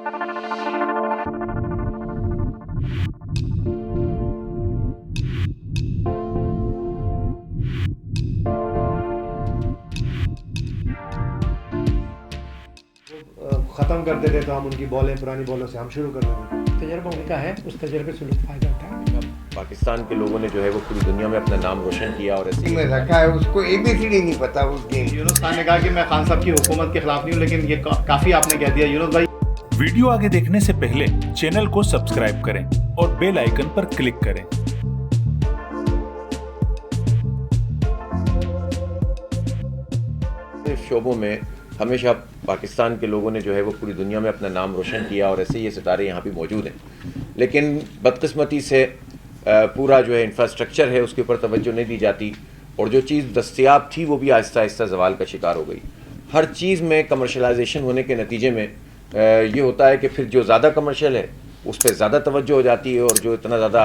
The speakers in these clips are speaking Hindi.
ख़त्म कर देते तो हम उनकी बॉलें पुरानी बॉलों से हम शुरू कर देते। तजर्बा उनका है, उस तजर्बे से लोग फ़ायदा उठाएंगे। पाकिस्तान के लोगों ने जो है वो पूरी दुनिया में अपना नाम रोशन किया और ऐसे में रखा है, उसको ABCD नहीं पता उस गेम। यूनुस खान ने कहा कि मैं खान साहब की हुकूमत के खिलाफ नहीं हूँ, लेकिन ये काफ़ी आपने कह दिया यूनुस भाई। वीडियो आगे देखने से पहले चैनल को सब्सक्राइब करें और बेल आइकन पर क्लिक करें। इस शोबों में हमेशा पाकिस्तान के लोगों ने जो है वो पूरी दुनिया में अपना नाम रोशन किया और ऐसे ये सितारे यहाँ भी मौजूद हैं, लेकिन बदकिस्मती से पूरा जो है इंफ्रास्ट्रक्चर है उसके ऊपर तवज्जो नहीं दी जाती और जो चीज़ दस्तयाब थी वो भी आहिस्ता आहिस्ता ज़वाल का शिकार हो गई। हर चीज़ में कमर्शलाइजेशन होने के नतीजे में ये होता है कि फिर जो ज़्यादा कमर्शियल है उस पर ज़्यादा तवज्जो हो जाती है और जो इतना ज़्यादा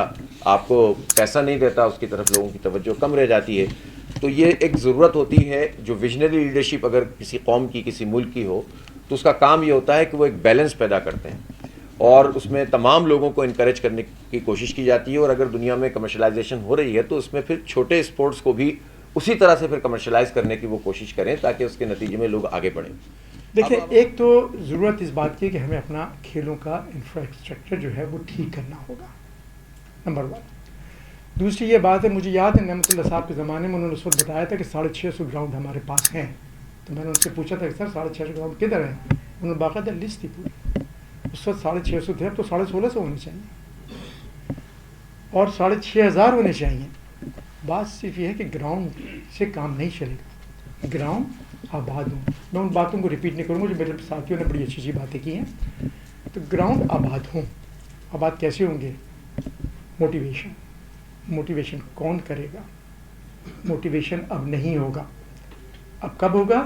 आपको पैसा नहीं देता उसकी तरफ लोगों की तवज्जो कम रह जाती है। तो ये एक ज़रूरत होती है जो विजनरी लीडरशिप अगर किसी कौम की किसी मुल्क की हो तो उसका काम ये होता है कि वो एक बैलेंस पैदा करते हैं और उसमें तमाम लोगों को इनकरेज करने की कोशिश की जाती है। और अगर दुनिया में कमर्शलाइजेशन हो रही है तो उसमें फिर छोटे स्पोर्ट्स को भी उसी तरह से फिर कमर्शलाइज करने की वो कोशिश करें ताकि उसके नतीजे में लोग आगे बढ़ें। देखिए, एक तो ज़रूरत इस बात की है कि हमें अपना खेलों का इंफ्रास्ट्रक्चर जो है वो ठीक करना होगा, नंबर 1। दूसरी ये बात है, मुझे याद है नेमतुल्लाह साहब के ज़माने में उन्होंने उस वक्त बताया था कि 650 ग्राउंड हमारे पास हैं। तो मैंने उनसे पूछा था कि सर 650 ग्राउंड किधर है? उन्होंने बाकायदा लिस्ट थी पूरी। उस वक्त 650 थे, अब तो 1650 होने चाहिए और 6500 होने चाहिए। बात सिर्फ ये है कि ग्राउंड से काम नहीं चलेगा, ग्राउंड आबाद हों। मैं उन बातों को रिपीट नहीं करूँगा जो मेरे साथियों ने बड़ी अच्छी अच्छी बातें की हैं। तो ग्राउंड आबाद हों। आबाद कैसे होंगे? मोटिवेशन कौन करेगा? मोटिवेशन अब नहीं होगा। अब कब होगा?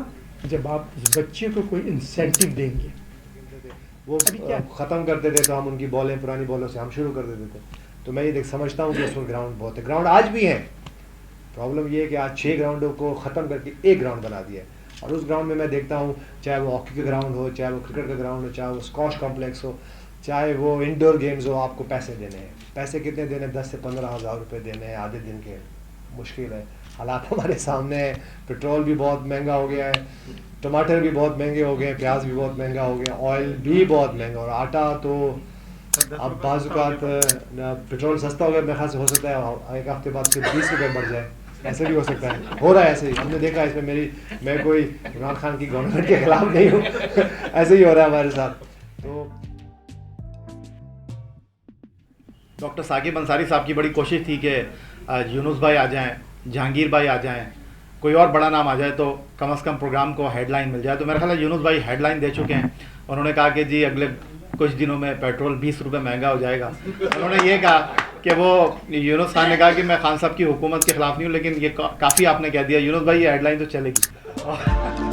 जब आप उस बच्चे को कोई इंसेंटिव देंगे। वो ख़त्म कर देते तो हम उनकी बॉलें पुरानी बॉलों से हम शुरू कर देते थे। तो मैं ये समझता हूँ कि उसमें ग्राउंड बहुत है, ग्राउंड आज भी है। प्रॉब्लम ये है कि आज 6 ग्राउंडों को ख़त्म करके एक ग्राउंड बना दिया है और उस ग्राउंड में मैं देखता हूँ, चाहे वो हॉकी का ग्राउंड हो, चाहे वो क्रिकेट का ग्राउंड हो, चाहे वो स्क्वॉश कॉम्प्लेक्स हो, चाहे वो इंडोर गेम्स हो, आपको पैसे देने हैं। पैसे कितने देने? 10 से 15 हज़ार रुपये देने हैं आधे दिन के। मुश्किल है, हालात हमारे सामने है। पेट्रोल भी बहुत महंगा हो गया है, टमाटर भी बहुत महंगे हो गए, प्याज भी बहुत महंगा हो गया, ऑयल भी बहुत महंगा और आटा तो अब बाज़-औक़ात पेट्रोल सस्ता हो गया, मेरे ख्याल से हो सकता है एक हफ्ते बाद फिर 20 रुपये बढ़ जाए, ऐसे भी हो सकता है। हो रहा है ऐसे ही, हमने देखा है इसमें। मैं कोई इमरान खान की गवर्नमेंट के खिलाफ नहीं हूँ ऐसे ही हो रहा है हमारे साथ। तो डॉक्टर साकिब अंसारी साहब की बड़ी कोशिश थी कि यूनुस भाई आ जाएं, जहांगीर भाई आ जाएं, कोई और बड़ा नाम आ जाए तो कम से कम प्रोग्राम को हेडलाइन मिल जाए। तो मेरा ख्याल है यूनुस भाई हेडलाइन दे चुके हैं। उन्होंने कहा कि जी अगले कुछ दिनों में पेट्रोल 20 रुपये महंगा हो जाएगा। उन्होंने ये कहा कि वो यूनुस खान ने कहा कि मैं खान साहब की हुकूमत के खिलाफ नहीं हूँ, लेकिन ये काफ़ी आपने कह दिया यूनुस भाई, ये हेडलाइन तो चलेगी।